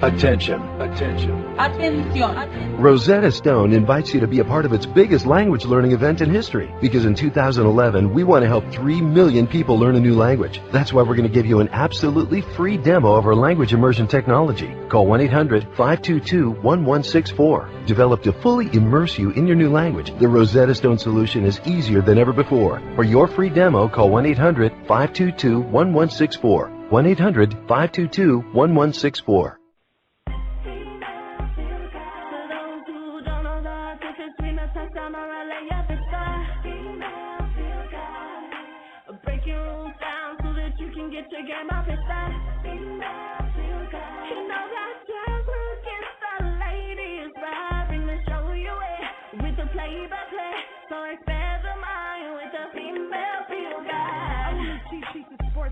Attention, attention. Atención. Rosetta Stone invites you to be a part of its biggest language learning event in history. Because in 2011, we want to help 3 million people learn a new language. That's why we're going to give you an absolutely free demo of our language immersion technology. Call 1-800-522-1164. Developed to fully immerse you in your new language, the Rosetta Stone solution is easier than ever before. For your free demo, call 1-800-522-1164. 1-800-522-1164.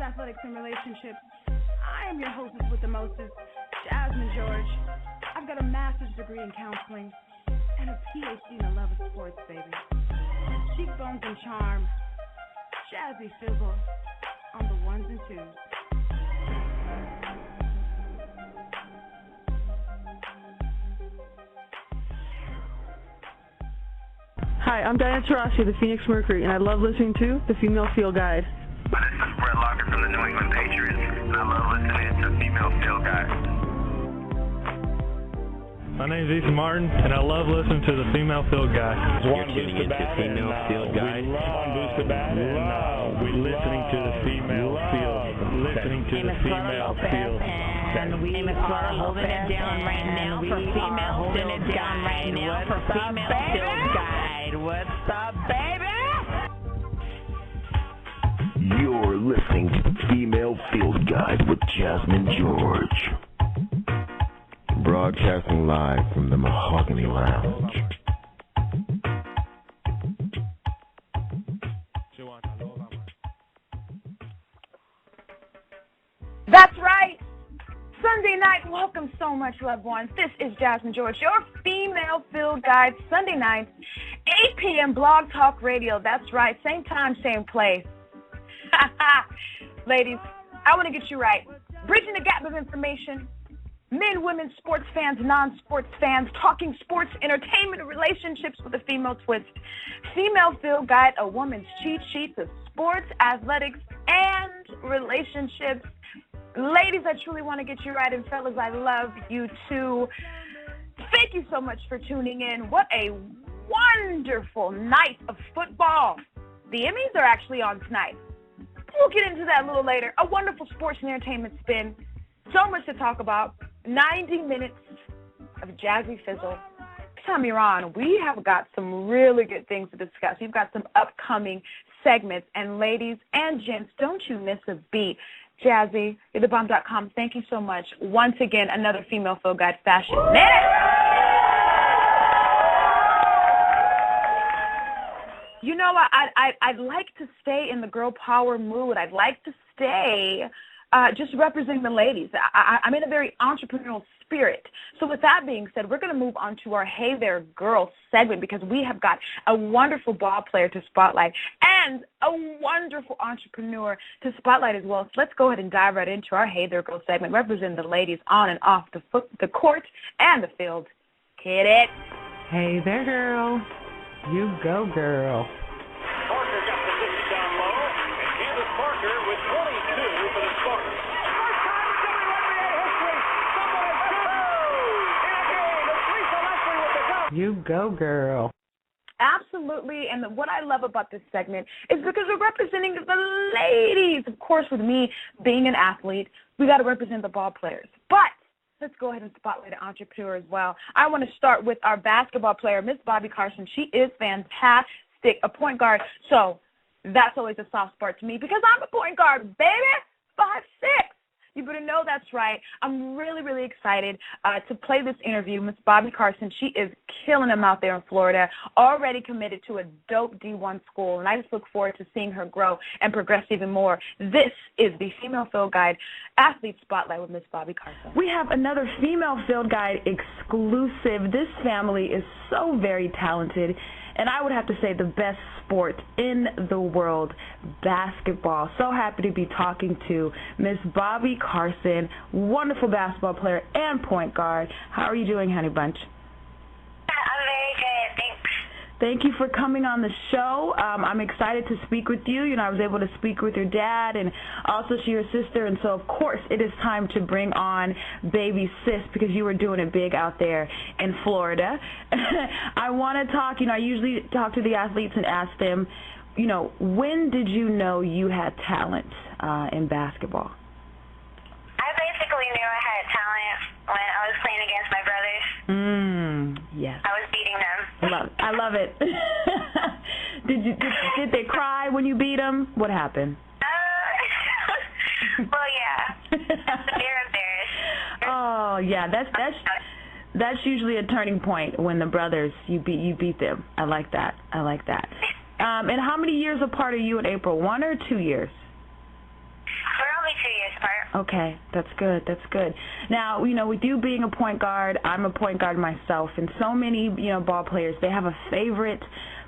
Athletics and relationships. I am your hostess with the mostest, Gyasmine George. I've got a master's degree in counseling and a PhD in the love of sports, baby. Cheekbones and charm, jazzy fizzle on the ones and twos. Hi, I'm Diana Taurasi of the Phoenix Mercury, and I love listening to the Female Field Guide. This is Brett Locker from the New England Patriots, and I love listening to Female Field Guide. My name is Ethan Martin, and I love listening to the Female Field Guide. You're tuning into Female Field Guide. We listening to the Female Field. Listening to the Female Field. And we are holding it down right now for Female Field Guide. What's up, baby? What's up, baby? You're listening to Female Field Guide with Jasmine George. Broadcasting live from the Mahogany Lounge. That's right. Sunday night. Welcome so much, loved ones. This is Jasmine George, your Female Field Guide. Sunday night, 8 p.m. Blog Talk Radio. That's right. Same time, same place. Ladies, I want to get you right. Bridging the gap of information. Men, women, sports fans, non-sports fans, talking sports, entertainment, and relationships with a female twist. Female Field Guide, a woman's cheat sheet of sports, athletics, and relationships. Ladies, I truly want to get you right, and fellas, I love you too. Thank you so much for tuning in. What a wonderful night of football. The Emmys are actually on tonight. We'll get into that a little later. A wonderful sports and entertainment spin. So much to talk about. 90 minutes of jazzy fizzle. Next time you're on, we have got some really good things to discuss. We've got some upcoming segments. And ladies and gents, don't you miss a beat. Jazzy, you'rethebomb.com. Thank you so much. Once again, another Female Field Guide Fashion Minute. You know, I'd like to stay in the girl power mood. I'd like to stay just representing the ladies. I'm in a very entrepreneurial spirit. So with that being said, we're going to move on to our Hey There Girl segment because we have got a wonderful ball player to spotlight and a wonderful entrepreneur to spotlight as well. So let's go ahead and dive right into our Hey There Girl segment, representing the ladies on and off the court and the field. Hit it. Hey there, girl. You go, girl. Parker got the position down low, and Candace Parker with 22 for the Spartans. First time in WNBA history, someone has gotten in a game. It's Lisa Leslie with the dunk. You go, girl. Absolutely, and what I love about this segment is because we're representing the ladies. Of course, with me being an athlete, we got to represent the ball players. But let's go ahead and spotlight an entrepreneur as well. I want to start with our basketball player, Miss Bobbi Carson. She is fantastic, a point guard. So that's always a soft spot to me because I'm a point guard, baby, 5'6". You better know that's right. I'm really, really excited to play this interview. Miss Bobbi Carson, she is killing them out there in Florida, already committed to a dope D1 school, and I just look forward to seeing her grow and progress even more. This is the Female Field Guide Athlete Spotlight with Miss Bobbi Carson. We have another Female Field Guide exclusive. This family is so very talented, and I would have to say the best sport in the world, basketball. So happy to be talking to Miss Bobbi Carson, wonderful basketball player and point guard. How are you doing, Honey Bunch? I'm very good, thanks. Thank you for coming on the show. I'm excited to speak with you. You know, I was able to speak with your dad and also to your sister, and so, of course, it is time to bring on baby sis because you were doing it big out there in Florida. I want to talk, you know, I usually talk to the athletes and ask them, you know, when did you know you had talent in basketball? I basically knew I had talent when I was playing against my brothers. Yes. I was beating them. I love it. Did they cry when you beat them? What happened? Well, yeah. They're embarrassed. Oh, yeah. That's usually a turning point when the brothers you beat them. I like that. And how many years apart are you and April? 1 or 2 years? We're only 2 years apart. Okay, that's good. Now, you know, with you being a point guard, I'm a point guard myself, and so many, you know, ball players, they have a favorite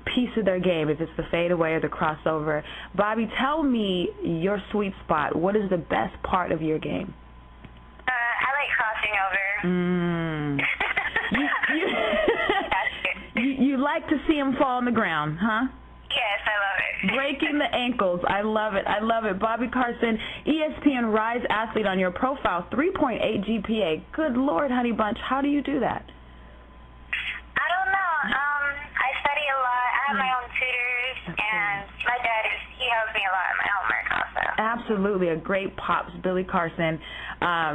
piece of their game, if it's the fadeaway or the crossover. Bobbi, tell me your sweet spot. What is the best part of your game? I like crossing over. You like to see them fall on the ground, huh? Yes, I love it. Breaking the ankles. I love it. Bobbi Carson, ESPN Rise athlete on your profile, 3.8 GPA. Good Lord, Honey Bunch, how do you do that? I don't know. I study a lot. I have my own tutors, and my dad he helps me a lot in my homework also. Absolutely, a great pops, Billy Carson.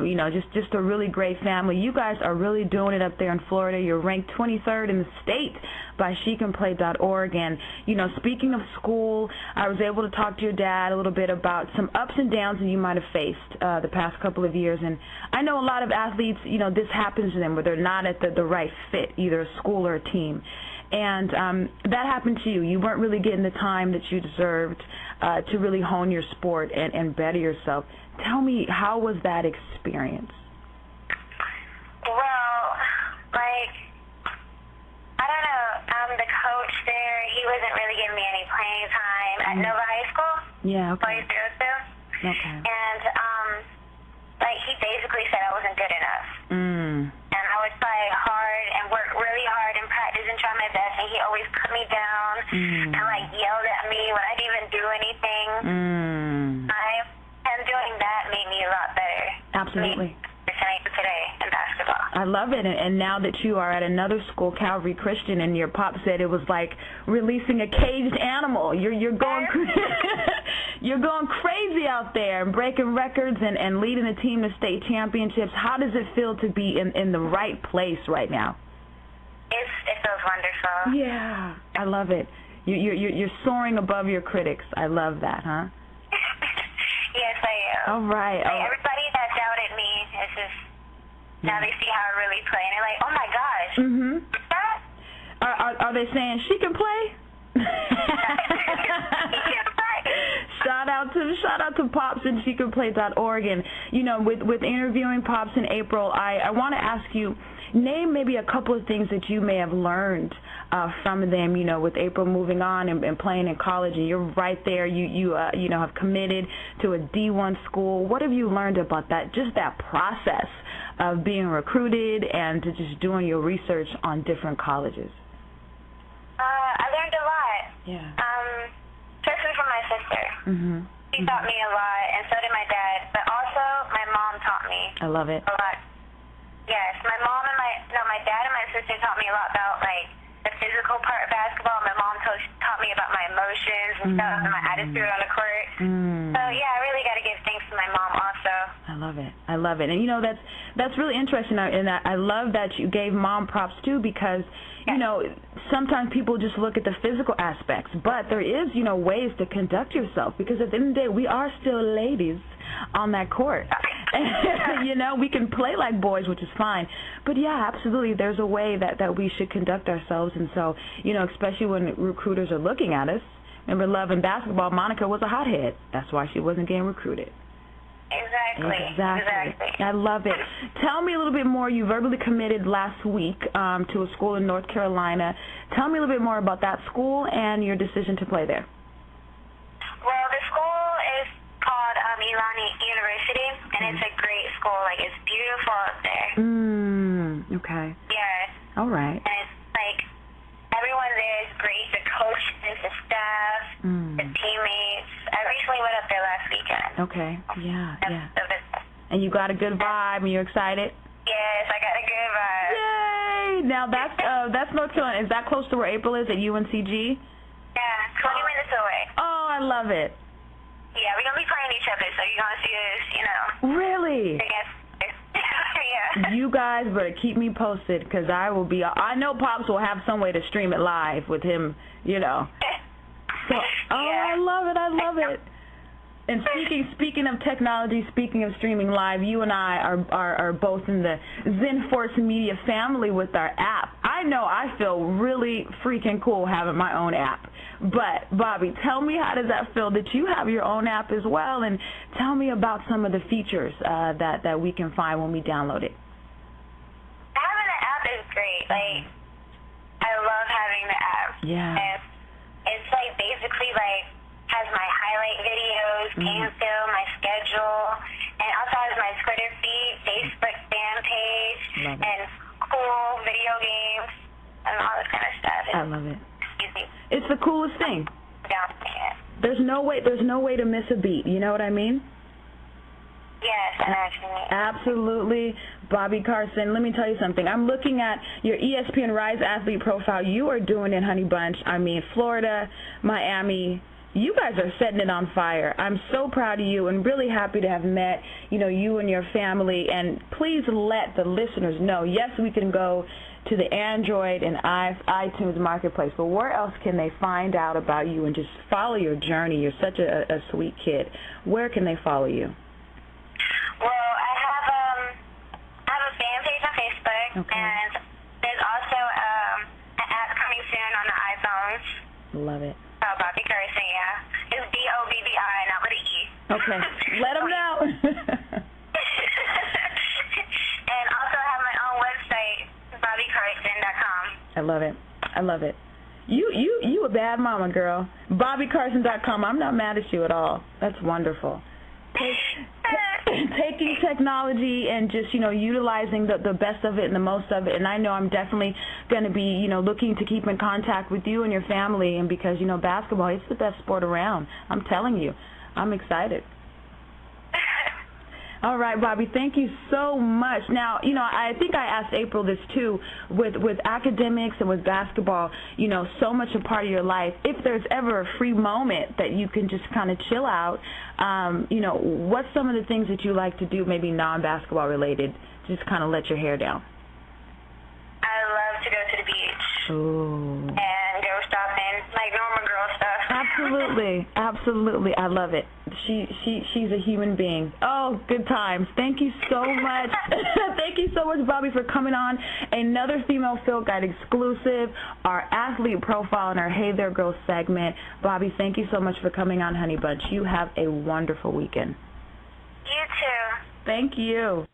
You know, just a really great family. You guys are really doing it up there in Florida. You're ranked 23rd in the state by shecanplay.org. And, you know, speaking of school, I was able to talk to your dad a little bit about some ups and downs that you might have faced the past couple of years. And I know a lot of athletes, you know, this happens to them where they're not at the right fit, either a school or a team. And that happened to you. You weren't really getting the time that you deserved to really hone your sport and better yourself. Tell me, how was that experience? Well, like, I don't know. The coach there, he wasn't really giving me any playing time at Nova High School. Yeah, okay. Okay. And, like, he basically said I wasn't good enough. And I would play hard and work really hard and practice and try my best, and he always put me down and, like, yelled at me when I didn't even do anything. And doing that made me a lot better. Absolutely. Today in basketball. I love it. And now that you are at another school, Calvary Christian, and your pop said it was like releasing a caged animal. You're going you're going crazy out there and breaking records and leading the team to state championships. How does it feel to be in the right place right now? It feels wonderful. Yeah, I love it. You're soaring above your critics. I love that, huh? Yes, I am. All right. Like, everybody that doubted me, it's just now they see how I really play, and they're like, "Oh my gosh." Are they saying she can play? Shout out to Pops and shecanplay.org. And you know, with interviewing Pops in April, I want to ask you, name maybe a couple of things that you may have learned from them, you know, with April moving on and playing in college, and you're right there, you know, have committed to a D1 school. What have you learned about that, just that process of being recruited and to just doing your research on different colleges? I learned a lot. Yeah. Especially from my sister. She taught me a lot, and so did my dad, but also my mom taught me. I love it. A lot. Yes, my dad and my sister taught me a lot about, like, the physical part of basketball. My mom taught me about my emotions and stuff and my attitude on the court. So, yeah, I really got to give thanks to my mom also. I love it. And, you know, that's really interesting. And I love that you gave mom props, too, because, you know, sometimes people just look at the physical aspects. But there is, you know, ways to conduct yourself, because at the end of the day, we are still ladies on that court. You know, we can play like boys, which is fine. But, yeah, absolutely, there's a way that we should conduct ourselves. And so, you know, especially when recruiters are looking at us. Remember, Love and Basketball, Monica was a hothead. That's why she wasn't getting recruited. Exactly. I love it. Tell me a little bit more. You verbally committed last week to a school in North Carolina. Tell me a little bit more about that school and your decision to play there. Well, the school is called Elani University, and it's a great school. Like, it's beautiful up there. Okay. Yes. All right. And it's like everyone there is great. The coaches, the staff, the teammates. I recently went up there last weekend. Okay. Yeah. And you got a good vibe, and you're excited? Yes, I got a good vibe. Yay! Now that's North Carolina. Is that close to where April is at UNCG? Yeah, 20 minutes away. Oh, I love it. Yeah, we're gonna be playing each other, so you're gonna see us, you know. Really? Yeah. You guys better keep me posted, because I know Pops will have some way to stream it live with him, you know. So, I love it. And speaking of technology, speaking of streaming live, you and I are both in the Zen Force Media family with our app. I know I feel really freaking cool having my own app. But, Bobbi, tell me, how does that feel that you have your own app as well? And tell me about some of the features that we can find when we download it. Having an app is great. Like, I love having the app. Yeah. And it's like basically like has my highlight videos, game film, my schedule, and also has my Twitter feed, Facebook fan page, and cool video games and all this kind of stuff. I love it. Easy. It's the coolest thing. There's no way to miss a beat. You know what I mean? Yes, actually. Absolutely. Bobbi Carson, let me tell you something. I'm looking at your ESPN Rise athlete profile. You are doing it, Honey Bunch. I mean, Florida, Miami. You guys are setting it on fire. I'm so proud of you and really happy to have met, you and your family. And please let the listeners know, yes, we can go to the Android and iTunes marketplace, but where else can they find out about you and just follow your journey? You're such a sweet kid. Where can they follow you? Well, I have a fan page on Facebook, and there's also an app coming soon on the iPhones. Love it. Oh, Bobbi Carson, yeah. It's Bobbi, not with an E. Okay. Let them know. And also I have my own website, BobbiCarson.com. I love it. You a bad mama, girl. BobbiCarson.com. I'm not mad at you at all. That's wonderful. Taking technology and just, utilizing the best of it and the most of it. And I know I'm definitely going to be, looking to keep in contact with you and your family. And because, basketball, it's the best sport around. I'm telling you. I'm excited. All right, Bobbi, thank you so much. Now, I think I asked April this too, with academics and with basketball, so much a part of your life. If there's ever a free moment that you can just kind of chill out, what's some of the things that you like to do, maybe non-basketball related, just kind of let your hair down? I love to go to the beach. Ooh. And go shopping, like normal girl stuff. Absolutely. I love it. She's a human being. Oh, good times. Thank you so much. Thank you so much, Bobbi, for coming on another Female Field Guide exclusive, our athlete profile in our Hey There Girl segment. Bobbi, thank you so much for coming on, Honey Bunch. You have a wonderful weekend. You too. Thank you.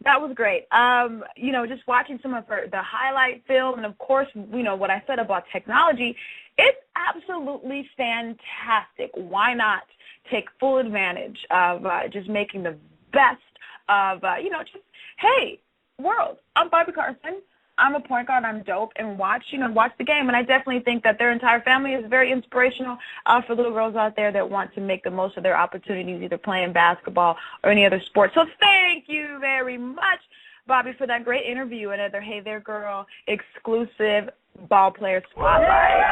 That was great. Just watching some of the highlight film, and of course, what I said about technology, it's absolutely fantastic. Why not take full advantage of just making the best of, hey, world, I'm Bobbi Carson. I'm a point guard. I'm dope, and watch the game. And I definitely think that their entire family is very inspirational for little girls out there that want to make the most of their opportunities, either playing basketball or any other sport. So thank you very much, Bobbi, for that great interview. Another Hey There Girl exclusive ball player spotlight.